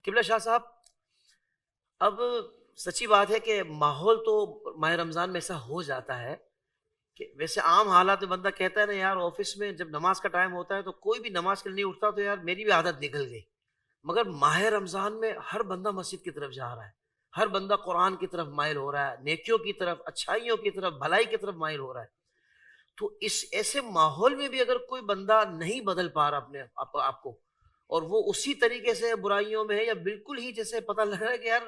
قبلہ شاہ صاحب، اب سچی بات ہے کہ ماحول تو ماہ رمضان میں ایسا ہو جاتا ہے کہ ویسے عام حالات میں بندہ کہتا ہے نا یار آفس میں جب نماز کا ٹائم ہوتا ہے تو کوئی بھی نماز کے لیے نہیں اٹھتا، تو یار میری بھی عادت نکل گئی. مگر ماہ رمضان میں ہر بندہ مسجد کی طرف جا رہا ہے، ہر بندہ قرآن کی طرف مائل ہو رہا ہے، نیکیوں کی طرف، اچھائیوں کی طرف، بھلائی کی طرف مائل ہو رہا ہے. تو اس ایسے ماحول میں بھی اگر کوئی بندہ نہیں بدل پا رہا اپنے آپ کو، اور وہ اسی طریقے سے برائیوں میں ہے، یا بالکل ہی جیسے پتہ لگ رہا ہے کہ یار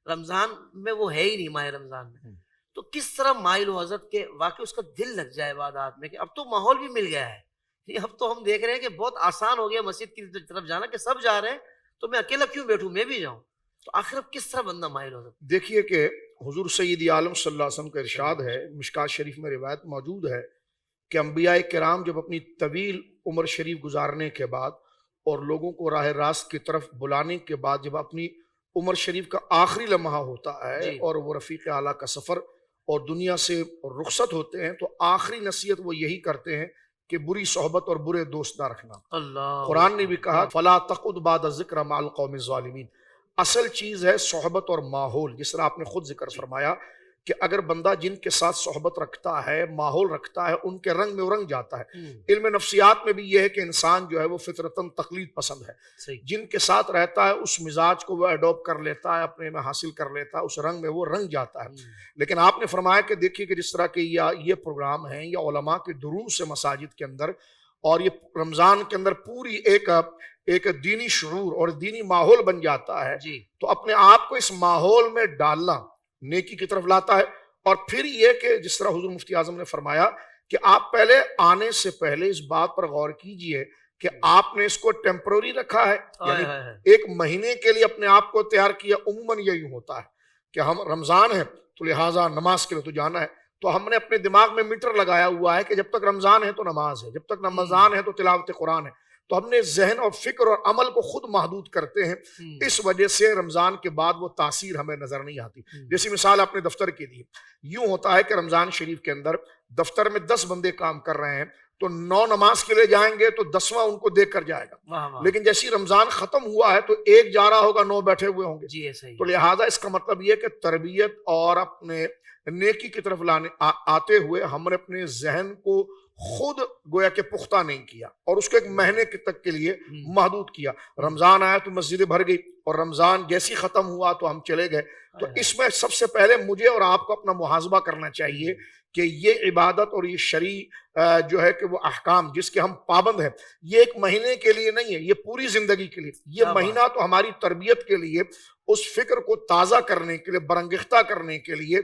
رمضان میں وہ ہے ہی نہیں ماہ رمضان میں، تو کس طرح مائل ہو حضرت کہ واقعی اس کا دل لگ جائے عبادات میں؟ کہ اب تو ماحول بھی مل گیا ہے، اب تو ہم دیکھ رہے ہیں کہ بہت آسان ہو گیا مسجد کی طرف جانا، کہ سب جا رہے ہیں تو میں اکیلا کیوں بیٹھوں، میں بھی جاؤں. تو آخر اب کس طرح بندہ مائل ہو سکتا؟ دیکھیے کہ حضور سید عالم صلی اللہ علیہ وسلم کا ارشاد ہے، مشکات شریف میں روایت موجود ہے کہ انبیاء کرام جب اپنی طویل عمر شریف گزارنے کے بعد اور لوگوں کو راہ راست کی طرف بلانے کے بعد جب اپنی عمر شریف کا آخری لمحہ ہوتا ہے اور وہ رفیق اعلیٰ کا سفر اور دنیا سے رخصت ہوتے ہیں، تو آخری نصیحت وہ یہی کرتے ہیں کہ بری صحبت اور برے دوست نہ رکھنا. قرآن نے بھی کہا فَلَا تَقْعُدْ بَعْدَ الذِّكْرِ مَعَ الْقَوْمِ الظَّالِمِينَ. اصل چیز ہے صحبت اور ماحول، جس طرح آپ نے خود ذکر فرمایا کہ اگر بندہ جن کے ساتھ صحبت رکھتا ہے، ماحول رکھتا ہے، ان کے رنگ میں رنگ جاتا ہے. علم نفسیات میں بھی یہ ہے کہ انسان جو ہے وہ فطرتاً تقلید پسند ہے، جن کے ساتھ رہتا ہے اس مزاج کو وہ ایڈوپٹ کر لیتا ہے، اپنے میں حاصل کر لیتا ہے، اس رنگ میں وہ رنگ جاتا ہے. لیکن آپ نے فرمایا کہ دیکھیے کہ جس طرح کہ یہ پروگرام ہیں یا علماء کے دروس سے مساجد کے اندر، اور یہ رمضان کے اندر پوری ایک دینی شعور اور دینی ماحول بن جاتا ہے، تو اپنے آپ کو اس ماحول میں ڈالنا نیکی کی طرف لاتا ہے. اور پھر یہ کہ جس طرح حضور مفتی اعظم نے فرمایا کہ آپ پہلے آنے سے پہلے اس بات پر غور کیجئے کہ آپ نے اس کو ٹیمپروری رکھا ہے، یعنی ایک مہینے کے لیے اپنے آپ کو تیار کیا. عموماً یہی ہوتا ہے کہ ہم رمضان ہے تو لہٰذا نماز کے لیے تو جانا ہے، تو ہم نے اپنے دماغ میں میٹر لگایا ہوا ہے کہ جب تک رمضان ہے تو نماز ہے، جب تک رمضان ہے تو تلاوت قرآن ہے. تو ہم نے ذہن اور فکر اور عمل کو خود محدود کرتے ہیں، اس وجہ سے رمضان کے بعد وہ تاثیر ہمیں نظر نہیں آتی. جیسی مثال آپ نے دفتر کی دی، یوں ہوتا ہے کہ رمضان شریف کے اندر دفتر میں 10 بندے کام کر رہے ہیں، تو 9 نماز کے لیے جائیں گے تو 10واں ان کو دیکھ کر جائے گا. لیکن جیسی رمضان ختم ہوا ہے تو ایک جا رہا ہوگا، 9 بیٹھے ہوئے ہوں گے. تو لہٰذا اس کا مطلب یہ کہ تربیت اور اپنے نیکی کی طرف آتے ہوئے ہم نے اپنے ذہن کو خود گویا کہ پختہ نہیں کیا اور اس کو ایک مہینے تک کے لیے محدود کیا. رمضان آیا تو مسجدیں بھر گئی، اور رمضان جیسی ختم ہوا تو ہم چلے گئے. تو اس میں سب سے پہلے مجھے اور آپ کو اپنا محاسبہ کرنا چاہیے کہ یہ عبادت اور یہ شرعی جو ہے کہ وہ احکام جس کے ہم پابند ہیں، یہ ایک مہینے کے لیے نہیں ہے، یہ پوری زندگی کے لیے. یہ مہینہ تو ہماری تربیت کے لیے، اس فکر کو تازہ کرنے کے لیے، برانگیختہ کرنے کے لیے،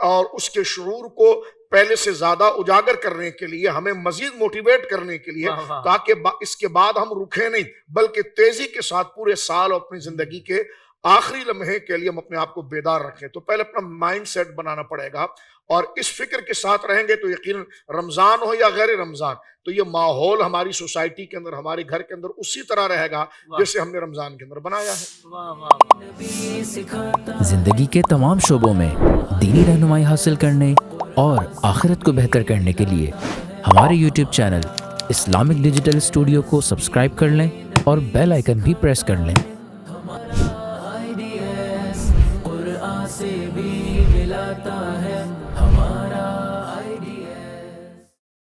اور اس کے شعور کو پہلے سے زیادہ اجاگر کرنے کے لیے، ہمیں مزید موٹیویٹ کرنے کے لیے، تاکہ اس کے بعد ہم رکھیں نہیں بلکہ تیزی کے ساتھ پورے سال اور اپنی زندگی کے آخری لمحے کے لیے ہم اپنے آپ کو بیدار رکھیں. تو پہلے اپنا مائنڈ سیٹ بنانا پڑے گا، اور اس فکر کے ساتھ رہیں گے تو یقیناً رمضان ہو یا غیر رمضان، تو یہ ماحول ہماری سوسائٹی کے اندر، ہمارے گھر کے اندر اسی طرح رہے گا جیسے ہم نے رمضان کے اندر بنایا ہے. زندگی کے تمام شعبوں میں دینی رہنمائی حاصل کرنے اور آخرت کو بہتر کرنے کے لیے ہمارے YouTube channel Islamic digital studio کو سبسکرائب کر لیں اور بیل آئیکن بھی پریس کر لیں.